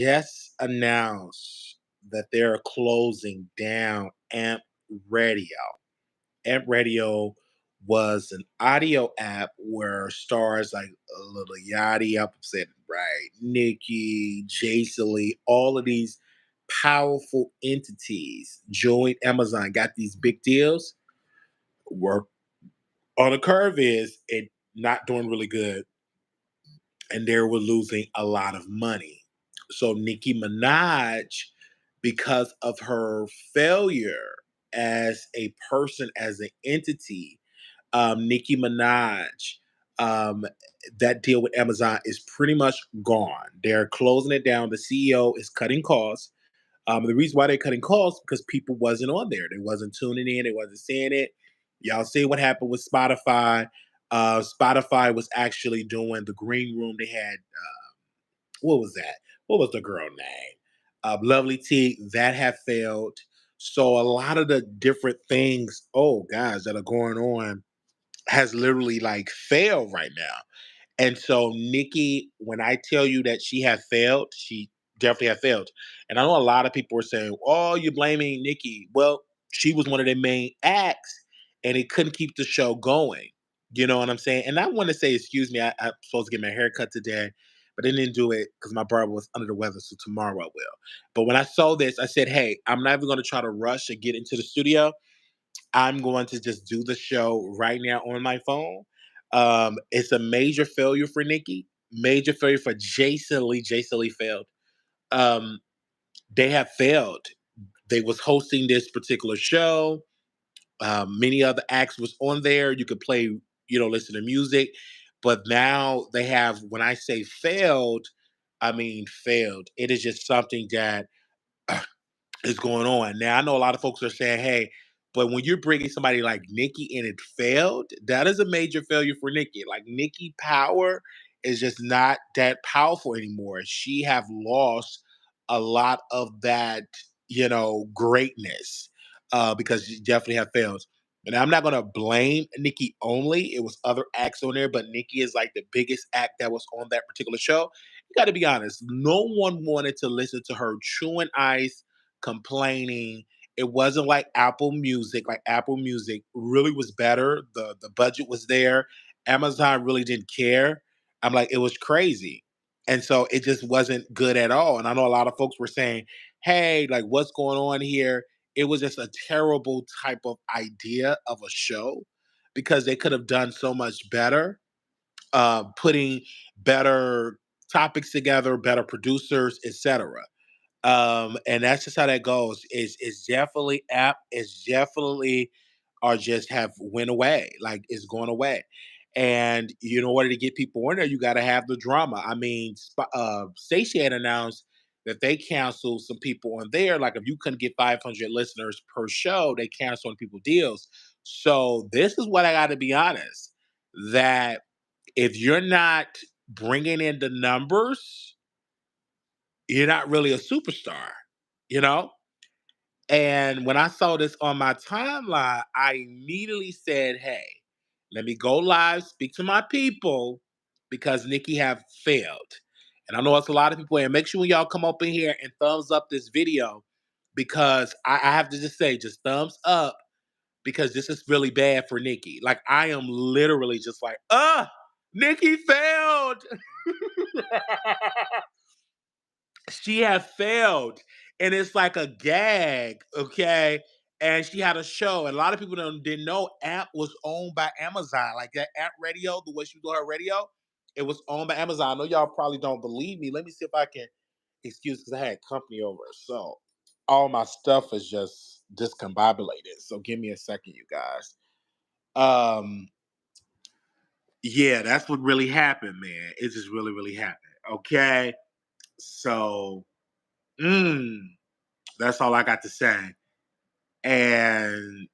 just announced that they're closing down AMP Radio. AMP Radio was an audio app where stars like Little Yachty, up said right, Nicki, Jason Lee, all of these powerful entities joined Amazon, got these big deals. Were on the curve is it not doing really good, and they were losing a lot of money. So Nicki Minaj, because of her failure as a person, as an entity, Nicki Minaj, um, that deal with Amazon is pretty much gone. They're closing it down. The CEO is cutting costs. The reason why they're cutting costs because people wasn't on there. They wasn't tuning in. They wasn't seeing it. Y'all see what happened with Spotify. Spotify was actually doing the green room. They had what was that? What was the girl name? Lovely T. That have failed. So a lot of the different things, oh guys, that are going on has literally like failed right now. And so Nikki, when I tell you that she had failed, she definitely had failed. And I know a lot of people were saying, "Oh, you're blaming Nikki." Well, she was one of the main acts, and it couldn't keep the show going. You know what I'm saying? And I want to say, excuse me, I'm supposed to get my hair cut today, but I didn't do it because my barber was under the weather. So tomorrow I will. But when I saw this, I said, "Hey, I'm not even going to try to rush and get into the studio. I'm going to just do the show right now on my phone." It's a major failure for Nikki, major failure for Jason Lee. Jason Lee failed. Um, they have failed. They was hosting this particular show. Many other acts was on there. You could play, listen to music. But now they have, when I say failed, I mean failed. It is just something that is going on. Now I know a lot of folks are saying, "Hey, but when you're bringing somebody like Nikki and it failed, that is a major failure for Nikki. Like Nikki Power is just not that powerful anymore. She have lost a lot of that, greatness, because she definitely have failed." And I'm not gonna blame Nikki only. It was other acts on there, but Nikki is like the biggest act that was on that particular show. You got to be honest. No one wanted to listen to her chewing ice, complaining. It wasn't like Apple Music. Like Apple Music really was better. The budget was there. Amazon really didn't care. I'm like, it was crazy. And so it just wasn't good at all. And I know a lot of folks were saying, "Hey, like what's going on here?" It was just a terrible type of idea of a show because they could have done so much better, putting better topics together, better producers, etc. And that's just how that goes. It's definitely app. It's definitely or just have went away. Like it's going away. And in order to get people in there, you got to have the drama. I mean, Stacey had announced that they canceled some people on there. Like if you couldn't get 500 listeners per show, they canceled on people deals. So this is what I got to be honest. That if you're not bringing in the numbers, you're not really a superstar, you know? And when I saw this on my timeline, I immediately said, "Hey, let me go live, speak to my people because Nikki have failed." And I know it's a lot of people, and make sure when y'all come up in here and thumbs up this video because I have to just say, just thumbs up because this is really bad for Nikki. Like I am literally just like, Nikki failed. She had failed, and it's like a gag, okay? And she had a show, and a lot of people didn't know Amp was owned by Amazon. Like that Amp Radio, the way she do her radio, it was owned by Amazon. I know y'all probably don't believe me. Let me see if I can excuse because I had company over. So all my stuff is just discombobulated. So give me a second, you guys. Um, yeah, that's what really happened, man. It just really, really happened. Okay. So mm, that's all I got to say. And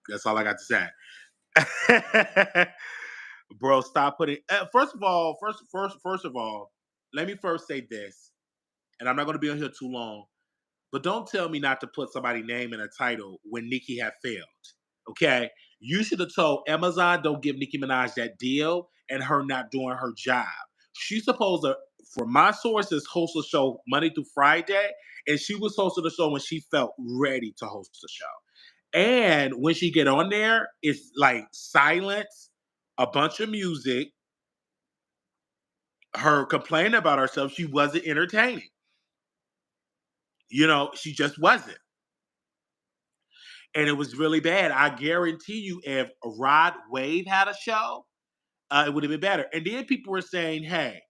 that's all I got to say. Bro, stop putting first of all, first of all, let me first say this, and I'm not gonna be on here too long, but don't tell me not to put somebody's name in a title when Nicki had failed. Okay? You should have told Amazon don't give Nicki Minaj that deal and her not doing her job. She's supposed to from my sources, host a show Monday through Friday, and she was hosting the show when she felt ready to host the show. And when she get on there, it's like silence, a bunch of music, her complaining about herself. She wasn't entertaining. She just wasn't. And it was really bad. I guarantee you, if Rod Wave had a show, it would have been better. And then people were saying, hey,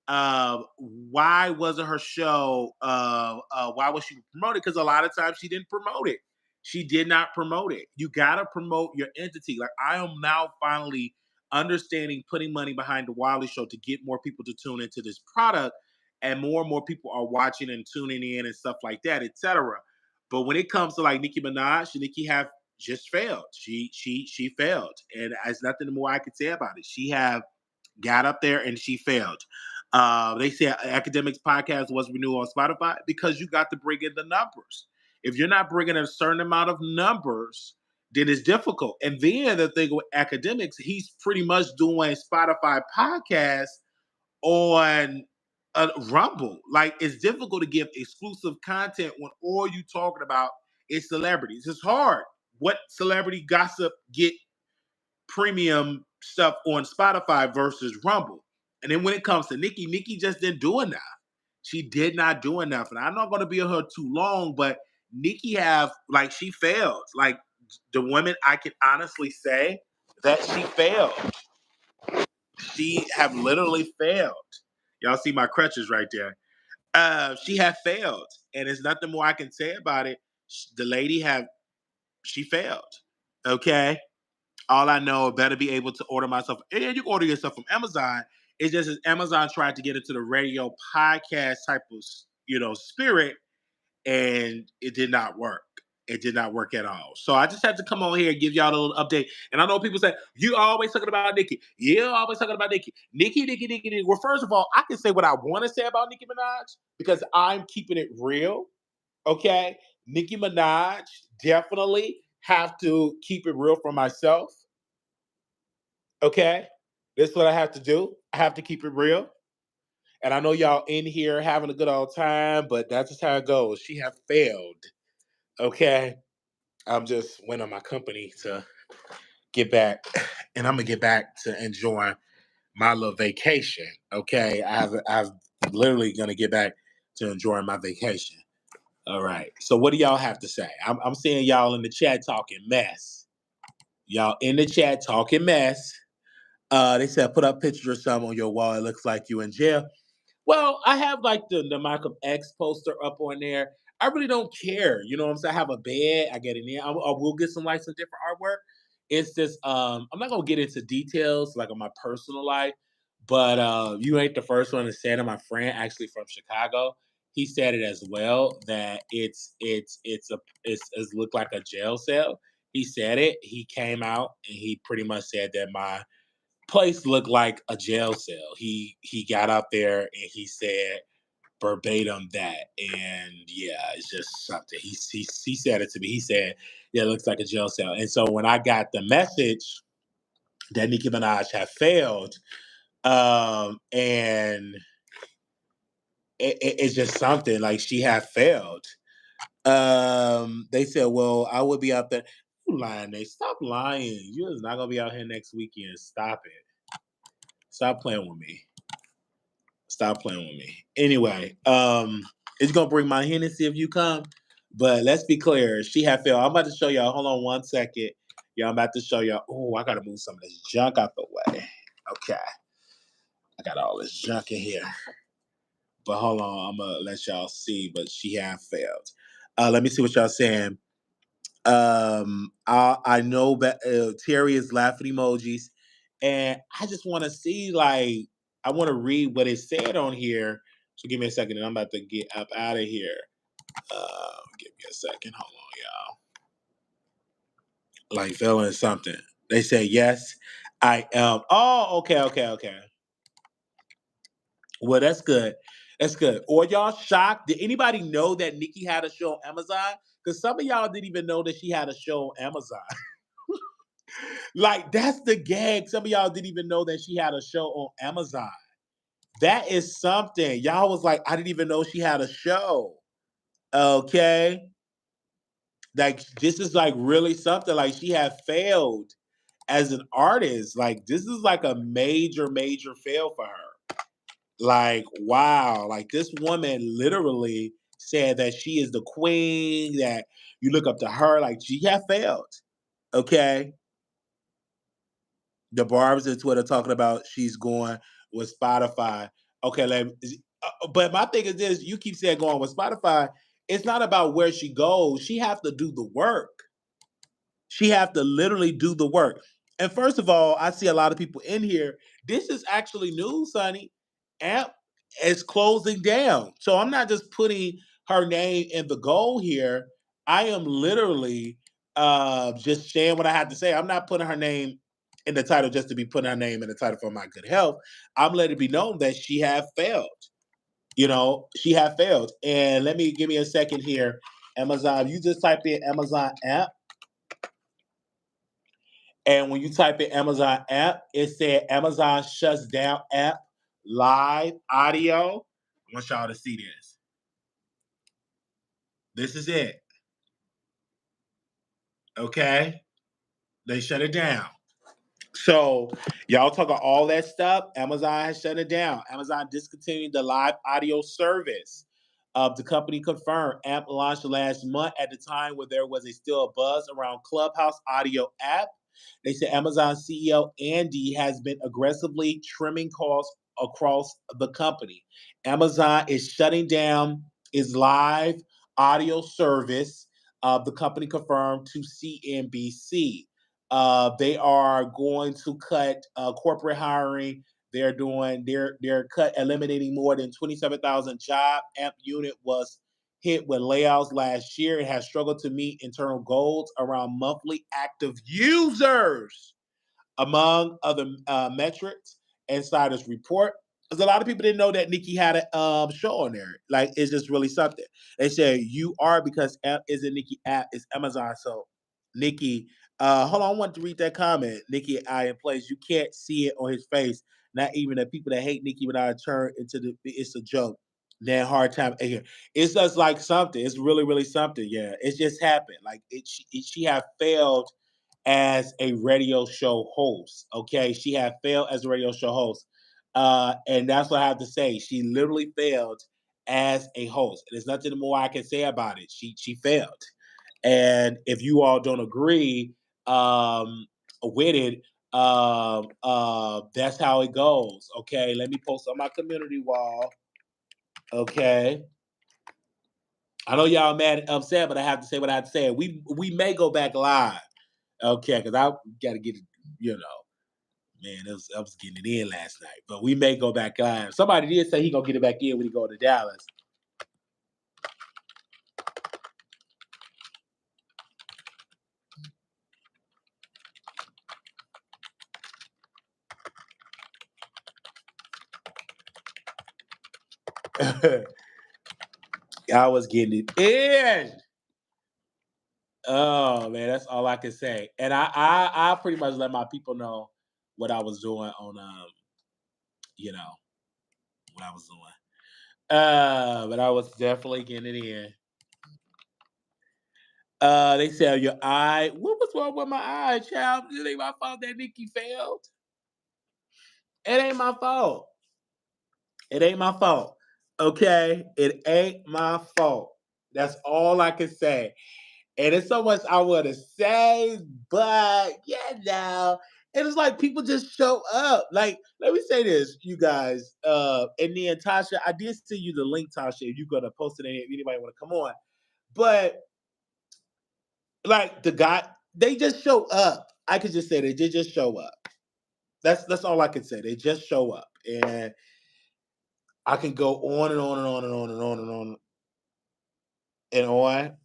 why wasn't her show, why was she promoted? Because a lot of times she didn't promote it. She did not promote it. You got to promote your entity. Like, I am now finally understanding putting money behind the Wiley Show to get more people to tune into this product, and more people are watching and tuning in and stuff like that, etc. But when it comes to like Nicki Minaj, Nicki have just failed. She failed, and there's nothing more I could say about it. She have got up there and she failed. They say Academics Podcast was renewed on Spotify because you got to bring in the numbers. If you're not bringing a certain amount of numbers, then it's difficult. And then the thing with Academics, he's pretty much doing Spotify podcast on Rumble. Like, it's difficult to give exclusive content when all you talking about is celebrities. It's hard. What celebrity gossip get premium stuff on Spotify versus Rumble? And then when it comes to Nicki just didn't do enough. She did not do enough. And I'm not going to be on her too long, but Nicki she failed. Like, the women, I can honestly say that she failed. She have literally failed. Y'all see my crutches right there. She have failed. And there's nothing more I can say about it. The lady she failed. Okay? All I know, better be able to order myself. And you can order yourself from Amazon. It's just as Amazon tried to get into the radio podcast type of, spirit, and it did not work. It did not work at all. So I just had to come on here and give y'all a little update. And I know people say, you always talking about Nicki. Yeah, always talking about Nicki. Nicki. Well, first of all, I can say what I want to say about Nicki Minaj because I'm keeping it real. Okay? Nicki Minaj definitely have to keep it real for myself. Okay? This is what I have to do. I have to keep it real. And I know y'all in here having a good old time, but that's just how it goes. She have failed. Okay? I'm just waiting on my company to get back, and I'm gonna get back to enjoying my little vacation. Okay? I've literally gonna get back to enjoying my vacation. All right. So what do y'all have to say? I'm seeing y'all in the chat talking mess. Y'all in the chat talking mess. They said put up pictures or something on your wall. It looks like you in jail. Well, I have like the Malcolm X poster up on there. I really don't care. You know what I'm saying? I have a bed. I get in there. I will get some some different artwork. It's just I'm not gonna get into details like on my personal life, but you ain't the first one to say it. My friend actually from Chicago, he said it as well that it's looked like a jail cell. He said it. He came out and he pretty much said that my place looked like a jail cell. He got out there and he said verbatim that, and yeah, it's just something. He said it to me. He said, "Yeah, it looks like a jail cell." And so when I got the message that Nicki Minaj had failed, and it's just something like she had failed. They said, "Well, I would be out there." You lying? They stop lying. You is not gonna be out here next weekend. Stop it. Stop playing with me. Stop playing with me. Anyway, it's gonna bring my Hennessy if you come. But let's be clear, she had failed. I'm about to show y'all. Hold on 1 second. Yeah, I'm about to show y'all. Oh, I gotta move some of this junk out the way. Okay. I got all this junk in here. But hold on, I'm gonna let y'all see. But she had failed. Let me see what y'all saying. I know that Terry is laughing emojis, and I just want to see I want to read what it said on here. So give me a second, and I'm about to get up out of here. Give me a second. Hold on, y'all. Like feeling something. They say yes, I am. Oh, okay. Well, that's good. That's good. Or y'all shocked? Did anybody know that Nicki had a show on Amazon? Because some of y'all didn't even know that she had a show on Amazon. Like, that's the gag. Some of y'all didn't even know that she had a show on Amazon. That is something. Y'all was like, I didn't even know she had a show. Okay. Like this is like really something. Like she had failed as an artist. Like this is like a major, major fail for her. Like, wow. Like this woman literally said that she is the queen, that you look up to her. Like she had failed. Okay. The Barb's and Twitter talking about she's going with Spotify. Okay, but my thing is this: you keep saying going with Spotify. It's not about where she goes. She have to do the work. She have to literally do the work. And first of all, I see a lot of people in here. This is actually news, honey. Amp is closing down. So I'm not just putting her name in the goal here. I am literally just saying what I had to say. I'm not putting her name in the title just to be putting her name in the title for my good health. I'm letting it be known that she have failed. You know, she have failed. And let me give me a second here. Amazon, you just type in Amazon app. And when you type in Amazon app, it said Amazon shuts down app live audio. I want y'all to see this. This is it. Okay. They shut it down. So y'all talk about all that stuff. Amazon has shut it down. Amazon discontinued the live audio service. The company confirmed AMP launched last month at the time where there was still a buzz around Clubhouse audio app. They said Amazon CEO Andy has been aggressively trimming costs across the company. Amazon is shutting down its live audio service. The company confirmed to CNBC. They are going to cut corporate hiring. They're eliminating more than 27,000 job. Amp unit was hit with layoffs last year. It has struggled to meet internal goals around monthly active users, among other metrics. Insiders report. Because a lot of people didn't know that Nicki had a show on there. Like, it's just really something. They say you are, because app isn't Nicki app, it's Amazon. So Nicki, hold on, I want to read that comment. Nicki eye in place. You can't see it on his face. Not even the people that hate Nicki Minaj turn into it's a joke. Then hard time here. It's just like something. It's really, really something. Yeah. It's just happened. Like she have failed as a radio show host. Okay, she had failed as a radio show host, and that's what I have to say. She literally failed as a host. There's nothing more I can say about it. She failed, and if you all don't agree with it, that's how it goes. Okay, let me post on my community wall. Okay. I know y'all mad and upset, but I have to say what I have to say. We may go back live. Okay, because I got to get it, you know, man, I was getting it in last night, but we may go back live. Somebody did say he gonna get it back in when he go to Dallas. I was getting it in. Oh man, that's all I can say. And I pretty much let my people know what I was doing on you know, what I was doing. But I was definitely getting it in. They said your eye. What was wrong with my eye, child? It ain't my fault that Nikki failed. It ain't my fault. It ain't my fault. Okay? It ain't my fault. That's all I can say. And it's so much I want to say, but and it's like people just show up. Like, let me say this, you guys. And then Tasha, I did send you the link, Tasha, if you're gonna post it if anybody want to come on. But like the guy, they just show up. I could just say they just show up. That's all I can say. They just show up. And I can go on and on and on and on and on and on and on.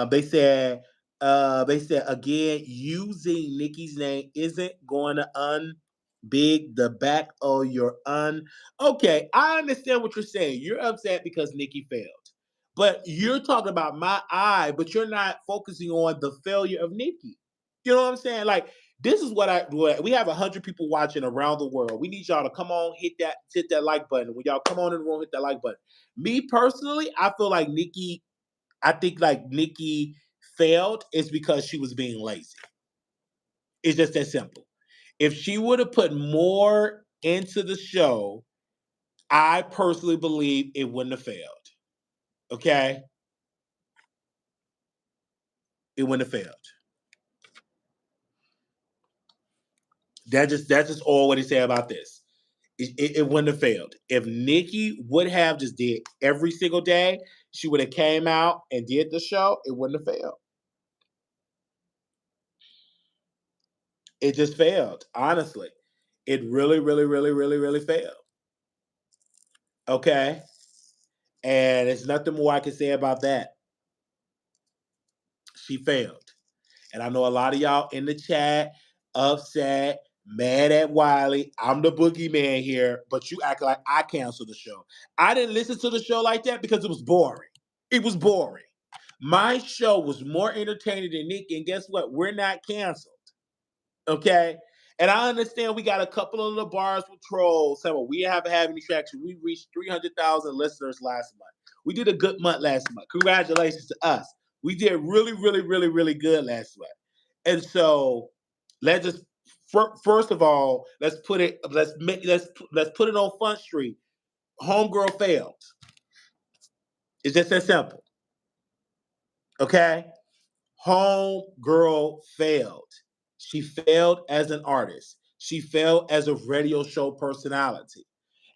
They said again, using Nikki's name isn't going to unbig the back of your un. Okay, I understand what you're saying. You're upset because Nikki failed, but you're talking about my eye, but you're not focusing on the failure of Nikki. You know what I'm saying? Like This is what we have 100 people watching around the world. We need y'all to come on, hit that like button. When y'all come on in the room, hit that like button. Me personally, I feel like Nicki. I think like Nicki failed is because she was being lazy. It's just that simple. If she would have put more into the show, I personally believe it wouldn't have failed. Okay, it wouldn't have failed. That's just all what he said about this. It wouldn't have failed. If Nicki would have just did every single day, she would have came out and did the show, it wouldn't have failed. It just failed, honestly. It really, really, really, really, really failed. Okay? And there's nothing more I can say about that. She failed. And I know a lot of y'all in the chat upset, mad at Wiley. I'm the boogeyman here, but you act like I canceled the show. I didn't listen to the show like that because it was boring. It was boring. My show was more entertaining than Nicki, and guess what? We're not canceled. Okay? And I understand we got a couple of the bars with trolls saying, well, we haven't had any traction. We reached 300,000 listeners last month. We did a good month last month. Congratulations to us. We did really, really, really, really good last month. And so let's just first of all, let's put it let's put it on Front Street. Homegirl failed. It's just that simple. Okay? Homegirl failed. She failed as an artist. She failed as a radio show personality.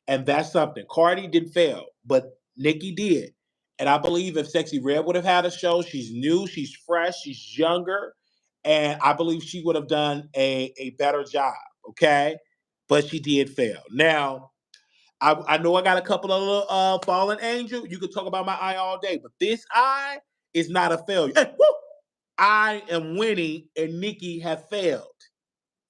And that's something. Cardi didn't fail, but Nicki did. And I believe if Sexy Red would have had a show, she's new, she's fresh, she's younger, and I believe she would have done a better job. Okay. But she did fail. Now, I know I got a couple of little fallen angel. You could talk about my eye all day, but this eye is not a failure. Hey, woo! I am winning and Nicki have failed.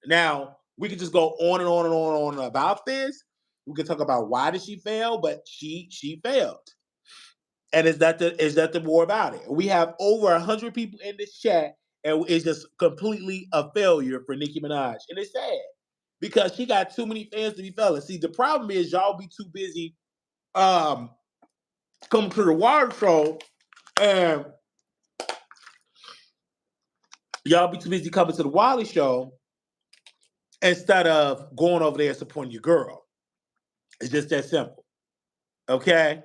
Now, we could just go on and on and on and on about this. We could talk about why did she fail, but she failed. And is that the more about it? We have over 100 people in this chat, and it's just completely a failure for Nicki Minaj. And it's sad because she got too many fans to be fellas. See, the problem is y'all be too busy um coming to the Wiley Show, and y'all be too busy coming to the Wiley Show instead of going over there and supporting your girl. It's just that simple. Okay?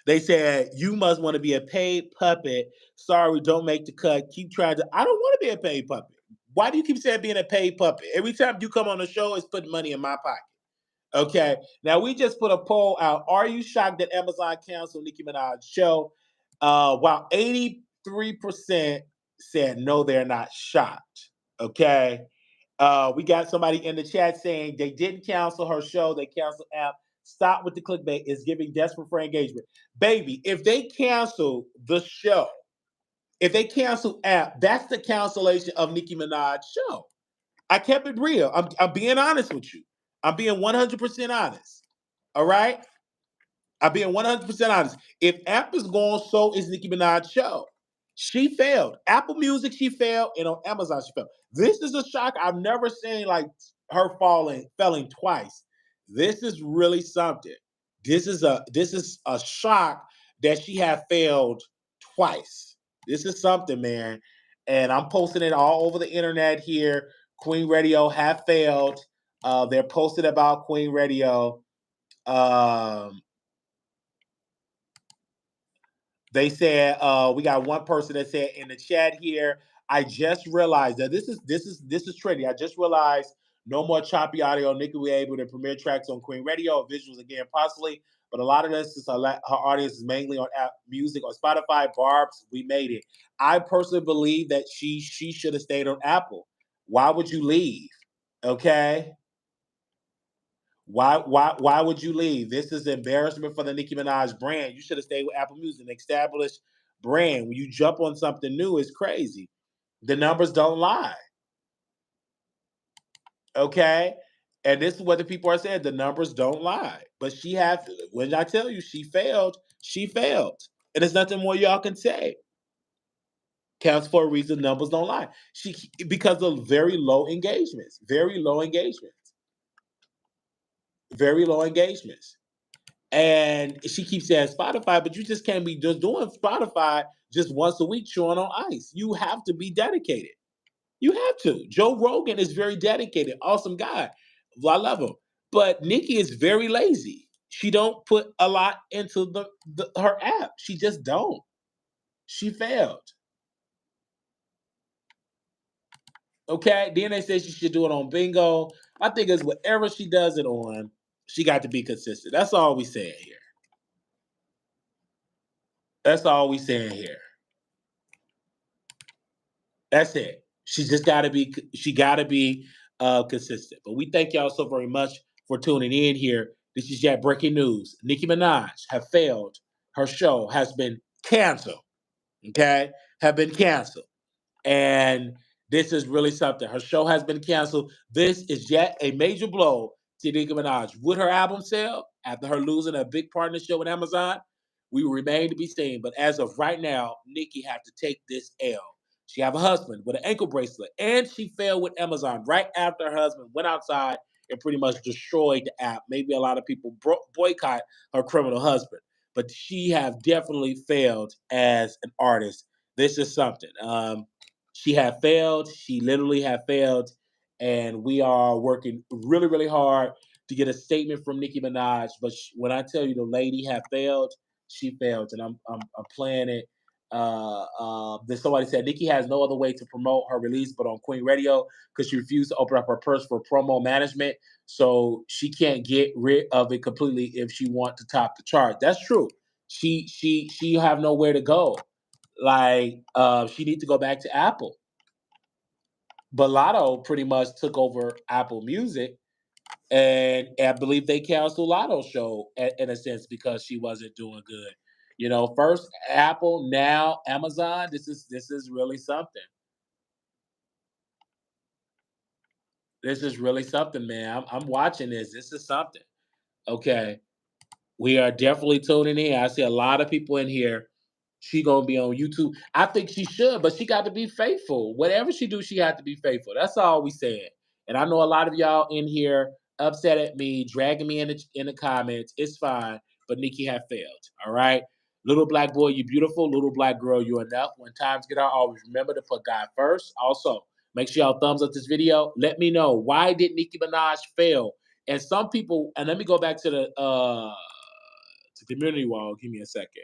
They said, you must want to be a paid puppet. Sorry, don't make the cut. Keep trying to. I don't want to be a paid puppet. Why do you keep saying being a paid puppet? Every time you come on the show, it's putting money in my pocket. Okay. Now, we just put a poll out. Are you shocked that Amazon canceled Nicki Minaj's show? While 83% said no, they're not shocked. Okay. We got somebody in the chat saying they didn't cancel her show. They canceled app. Stop with the clickbait. It's giving desperate for engagement. Baby, if they cancel the show, if they cancel app, that's the cancellation of Nicki Minaj's show. I kept it real. I'm being honest with you. I'm being 100% honest. All right? I'm being 100% honest. If Apple's going, so is Nicki Minaj's show. She failed. Apple Music, she failed, and on Amazon, she failed. This is a shock. I've never seen like her failing twice. This is really something. This is a shock that she had failed twice. This is something, man. And I'm posting it all over the internet here. Queen Radio have failed. They're posted about Queen Radio. Um, They said we got one person that said in the chat here. I just realized that this is trendy. I just realized no more choppy audio. Nicki will be able to premiere tracks on Queen Radio, visuals again possibly, but a lot of this is her audience is mainly on app music on Spotify. Barb's, we made it. I personally believe that she should have stayed on Apple. Why would you leave? Okay. Why would you leave? This is embarrassment for the Nicki Minaj brand. You should have stayed with Apple Music, an established brand. When you jump on something new, it's crazy. The numbers don't lie. Okay? And this is what the people are saying. The numbers don't lie. But when I tell you she failed, she failed. And there's nothing more y'all can say. Counts for a reason. Numbers don't lie. She because of very low engagements. And she keeps saying Spotify, but you just can't be just doing Spotify just once a week chewing on ice. You have to be dedicated. You have to. Joe Rogan is very dedicated, awesome guy. I love him. But Nikki is very lazy. She don't put a lot into her app. She just don't. She failed. Okay. Then they say she should do it on bingo. I think it's whatever she does it on, she got to be consistent. That's all we saying here. That's all we saying here. That's it. She gotta be consistent. But we thank y'all so very much for tuning in here. This is yet breaking news. Nicki Minaj have failed. Her show has been canceled. Okay? Have been canceled. And this is really something. Her show has been canceled. This is yet a major blow to Nicki Minaj. Would her album sell after her losing a big partnership with Amazon? We remain to be seen. But as of right now, Nicki have to take this L. She have a husband with an ankle bracelet, and she failed with Amazon right after her husband went outside and pretty much destroyed the app. Maybe a lot of people boycott her criminal husband, but she have definitely failed as an artist. This is something. She had failed. She literally had failed. And we are working really, really hard to get a statement from Nicki Minaj. But when I tell you the lady had failed, she failed. And I'm playing it. There's somebody said Nicki has no other way to promote her release but on Queen Radio because she refused to open up her purse for promo management. So she can't get rid of it completely if she wants to top the chart. That's true. She have nowhere to go. Like she needs to go back to Apple. But Lotto pretty much took over Apple Music, and I believe they canceled Lotto's show in a sense because she wasn't doing good. You know, first Apple, now Amazon. This is really something. This is really something, man. I'm watching this. This is something. Okay. We are definitely tuning in. I see a lot of people in here. She gonna be on YouTube. I think she should, but she got to be faithful. Whatever she do, she got to be faithful. That's all we said. And I know a lot of y'all in here upset at me, dragging me in the comments. It's fine, but Nikki have failed. All right, little black boy, you beautiful. Little black girl, you enough. When times get hard, always remember to put God first. Also, make sure y'all thumbs up this video. Let me know why did Nicki Minaj fail. And some people, and let me go back to the community wall. Give me a second.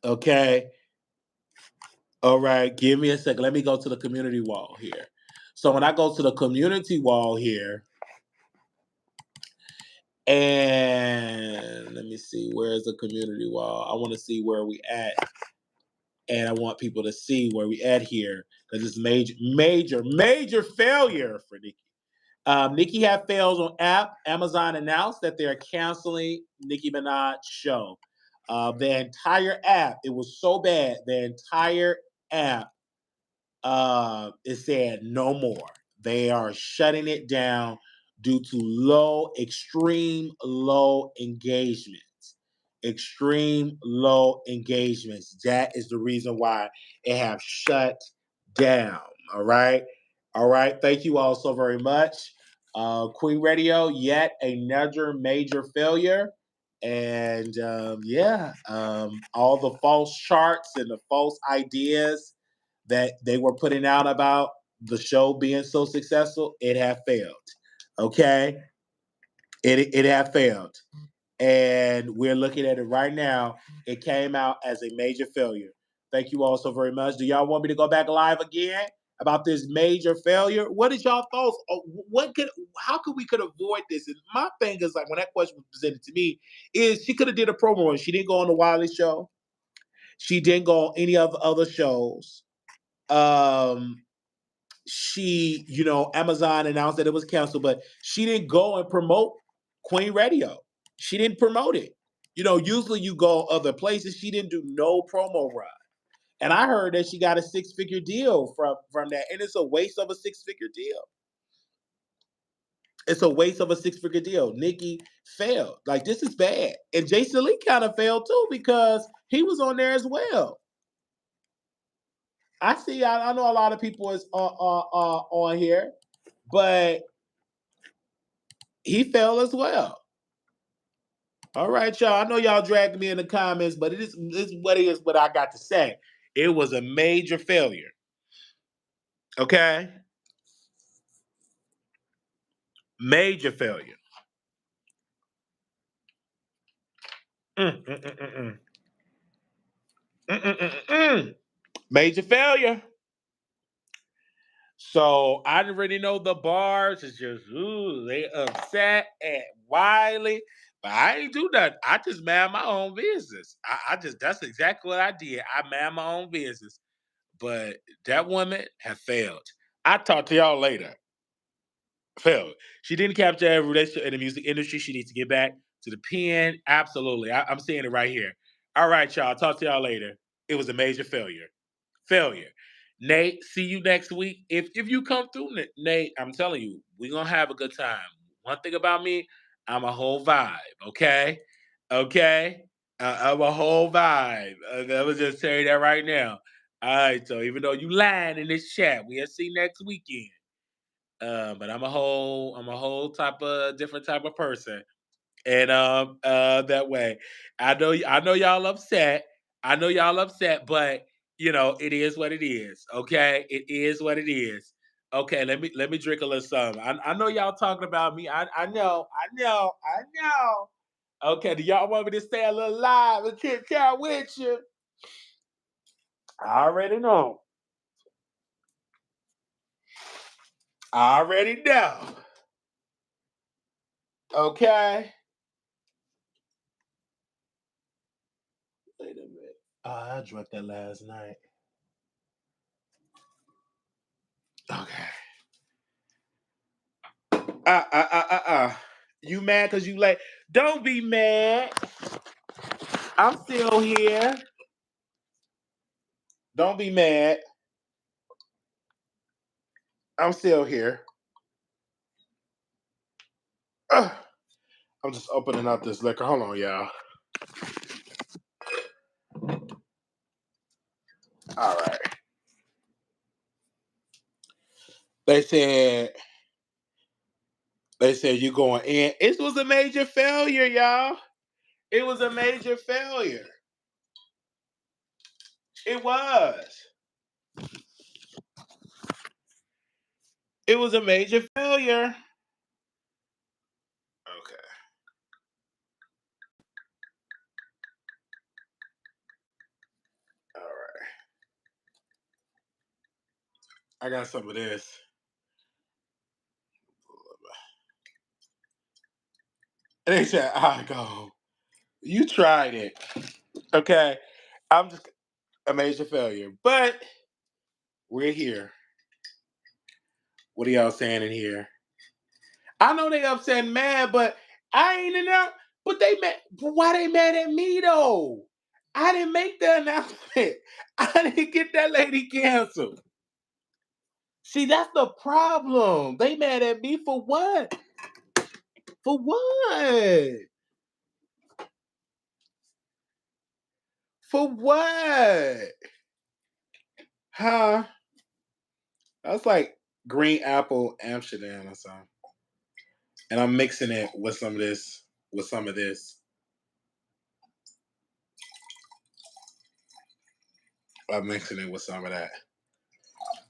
Okay. All right. Give me a second. Let me go to the community wall here. So when I go to the community wall here, and let me see, where's the community wall? I want to see where we at. And I want people to see where we at here. Because it's major failure for Nicki. Nicki had fails on app. Amazon announced that they're canceling Nicki Minaj show. The entire app, it was so bad. The entire app it said no more. They are shutting it down due to extreme low engagements. Extreme low engagements. That is the reason why it have shut down. All right. All right. Thank you all so very much. Queen Radio, yet another major failure. And all the false charts and the false ideas that they were putting out about the show being so successful, it had failed. Okay, it had failed, and we're looking at it right now. It came out as a major failure. Thank you all so very much. Do y'all want me to go back live again about this major failure? What is y'all thoughts? How could we avoid this? And my thing is like when that question was presented to me, is she could have did a promo and she didn't go on the Wiley Show. She didn't go on any of the other shows. Um, Amazon announced that it was canceled, but she didn't go and promote Queen Radio. She didn't promote it. Usually you go other places. She didn't do no promo run. And I heard that she got a 6-figure deal from that. And it's a waste of a 6-figure deal. It's a waste of a 6-figure deal. Nikki failed. Like, this is bad. And Jason Lee kind of failed too because he was on there as well. I see. I know a lot of people is on here, but he fell as well. All right, y'all. I know y'all dragging me in the comments, but it is what I got to say. It was a major failure. Okay, major failure. Mm, mm, mm, mm, mm. Mm, mm, mm, mm, mm. Major failure. So I already know the bars is just ooh, they upset at Wiley, but I ain't do nothing. I just mind my own business. I just that's exactly what I did. I mind my own business. But that woman have failed. I talk to y'all later. Failed. She didn't capture every relationship in the music industry. She needs to get back to the pen. Absolutely. I'm saying it right here. All right, y'all. Talk to y'all later. It was a major failure. Failure. Nate, see you next week. If you come through, Nate, I'm telling you, we're gonna have a good time. One thing about me, I'm a whole vibe, okay? Okay? I'm a whole vibe. I'm gonna just tell you that right now. All right, so even though you lying in this chat, we'll see next weekend. But I'm a whole type of different type of person. And that way. I know y'all upset. I know y'all upset, but it is what it is. Okay? It is what it is. Okay, let me drink a little something. I know y'all talking about me. I know, I know. Okay, do y'all want me to stay a little live and chit chat with you? I already know. I already know. Okay. Wait a minute. Oh, I drank that last night. Okay. You mad because you late? Don't be mad. I'm still here. Don't be mad. I'm still here. Ugh. I'm just opening up this liquor. Hold on, y'all. All right. They said you going in. It was a major failure, y'all. It was a major failure. It was. It was a major failure. Okay. All right. I got some of this. And they said, I go. You tried it. Okay. I'm just a major failure. But we're here. What are y'all saying in here? I know they upset and mad, but I ain't enough. But they mad. But why they mad at me though? I didn't make the announcement. I didn't get that lady canceled. See, that's the problem. They mad at me for what? For what? For what? Huh? That's like green apple Amsterdam or something. And I'm mixing it with some of this. With some of this. I'm mixing it with some of that.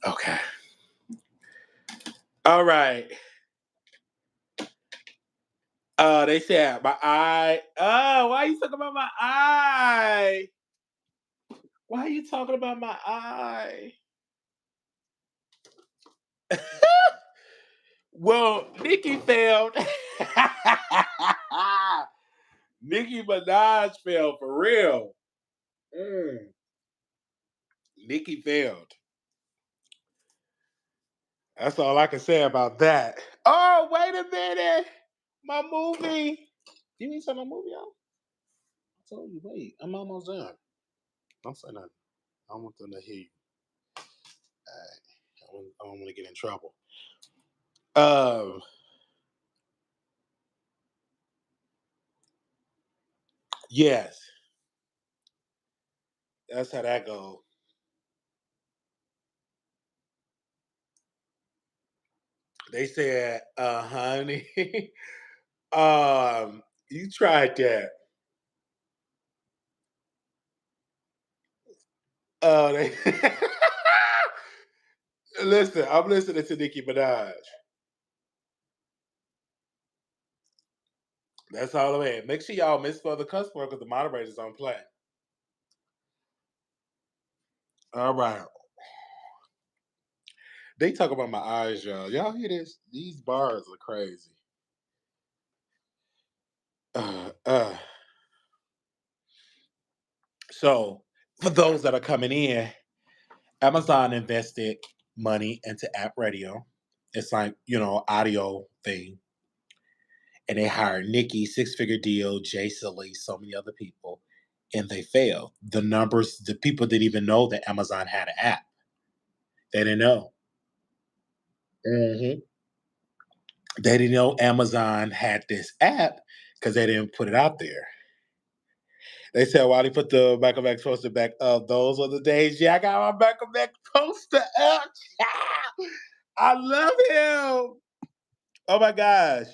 Okay. All right. They said my eye. Oh, why are you talking about my eye? Why are you talking about my eye? Well, Nicki failed. Nicki Minaj failed for real. Mm. Nicki failed. That's all I can say about that. Oh, wait a minute. My movie. You need some of my movie out? I told you, wait. I'm almost done. Don't say nothing. I don't want them to hear you. I don't want to get in trouble. Um, yes, that's how that goes. They said, honey, you tried that. They listen, I'm listening to Nicki Minaj. That's all I'm at. Make sure y'all misspell the cuss word because the moderators don't play. All right. They talk about my eyes, y'all. Y'all hear this? These bars are crazy. Uh, uh. So, for those that are coming in, Amazon invested money into app radio. It's like, audio thing. And they hired Nicki, six figure deal, Jay Silly, so many other people, and they failed. The people didn't even know that Amazon had an app. They didn't know. Mhm. They didn't know Amazon had this app because they didn't put it out there. They said, "Why they put the Michael Mack poster back up? Those were the days." Yeah, I got my Michael Mack poster up. I love him. Oh my gosh.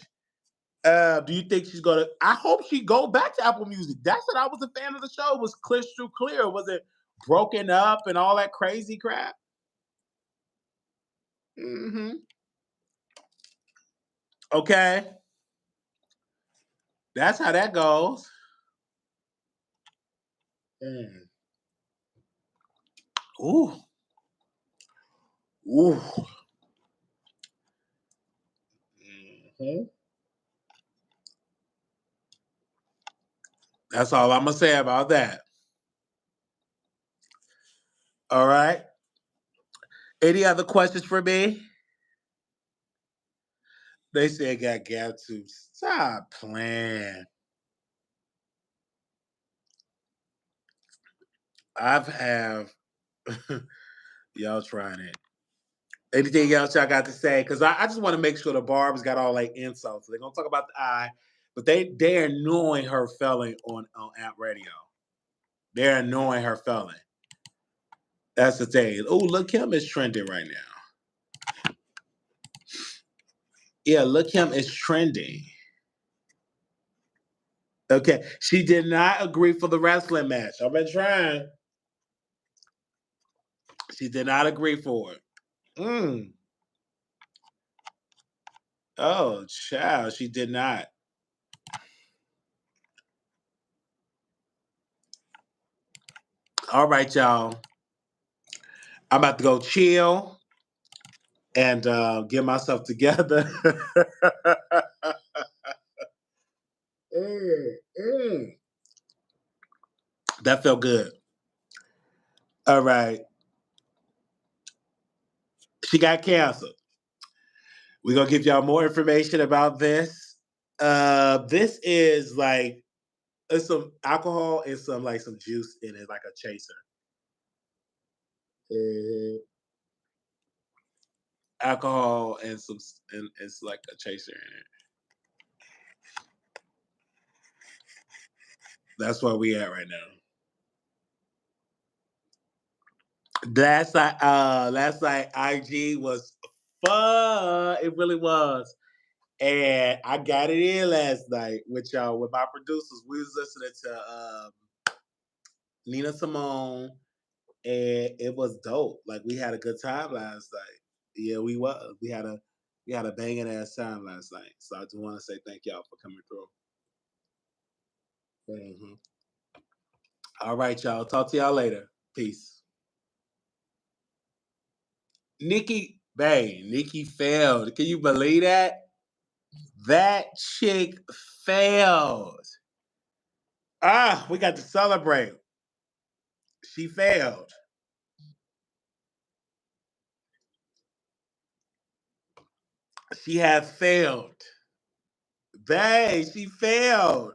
Do you think she's gonna? I hope she go back to Apple Music. That's what I was a fan of the show. Was Crystal Clear? Was it broken up and all that crazy crap? Hmm. Okay, that's how that goes. Mm. Ooh, ooh. Mhm. That's all I'm gonna say about that. All right. Any other questions for me? They said got gap to stop playing. I've have y'all trying it. Anything else y'all got to say? Because I just want to make sure the Barb's got all like insults. They're gonna talk about the eye, but they're annoying her felling on App Radio. They're annoying her felling. That's the thing. Oh, look, him is trending right now. Yeah, look, him is trending. Okay, she did not agree for the wrestling match. I've been trying. She did not agree for it. Mm. Oh, child, she did not. All right, y'all. I'm about to go chill and get myself together. Mm, mm. That felt good. All right. She got canceled. We're gonna give y'all more information about this. This is like it's some alcohol and some juice in it, like a chaser. Mhm. Alcohol and it's like a chaser in it. That's where we at right now. Last night IG was fun. It really was. And I got it in last night with y'all with my producers. We was listening to Nina Simone, and it was dope. Like we had a good time last night. Yeah, we was. We had a banging ass time last night. So I just want to say thank y'all for coming through. Mhm. All right, y'all. Talk to y'all later. Peace. Nikki failed. Can you believe that? That chick failed. We got to celebrate. She failed. She has failed. She failed.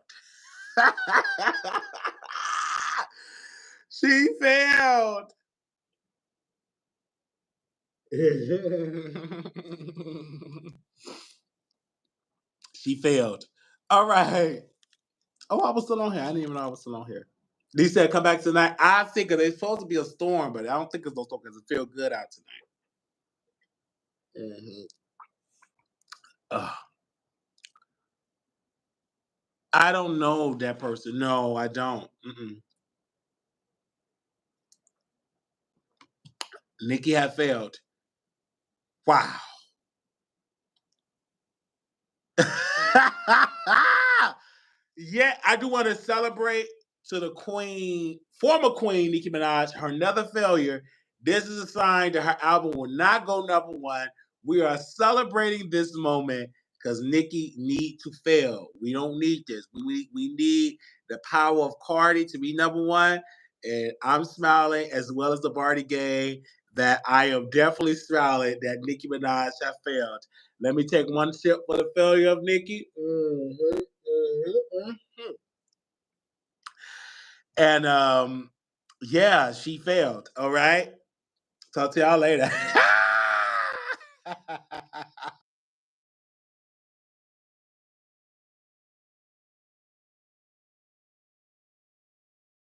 She failed. She failed. All right. Oh, I was still on here. I didn't even know I was still on here. They said come back tonight. I think it's supposed to be a storm, but I don't think it's no storm because it feels good out tonight. Mhm. Ugh. I don't know that person. No, I don't. Mm-mm. Nicki had failed. Wow. Yeah, I do want to celebrate to the queen, former queen Nicki Minaj, her another failure. This is a sign that her album will not go number one. We are celebrating this moment because Nicki need to fail. We don't need this. We need the power of Cardi to be number one. And I'm smiling as well as the Barty gang that I am definitely smiling that Nicki Minaj have failed. Let me take one sip for the failure of Nicki. Mhm, mhm, mhm. And yeah, she failed. All right. Talk to y'all later.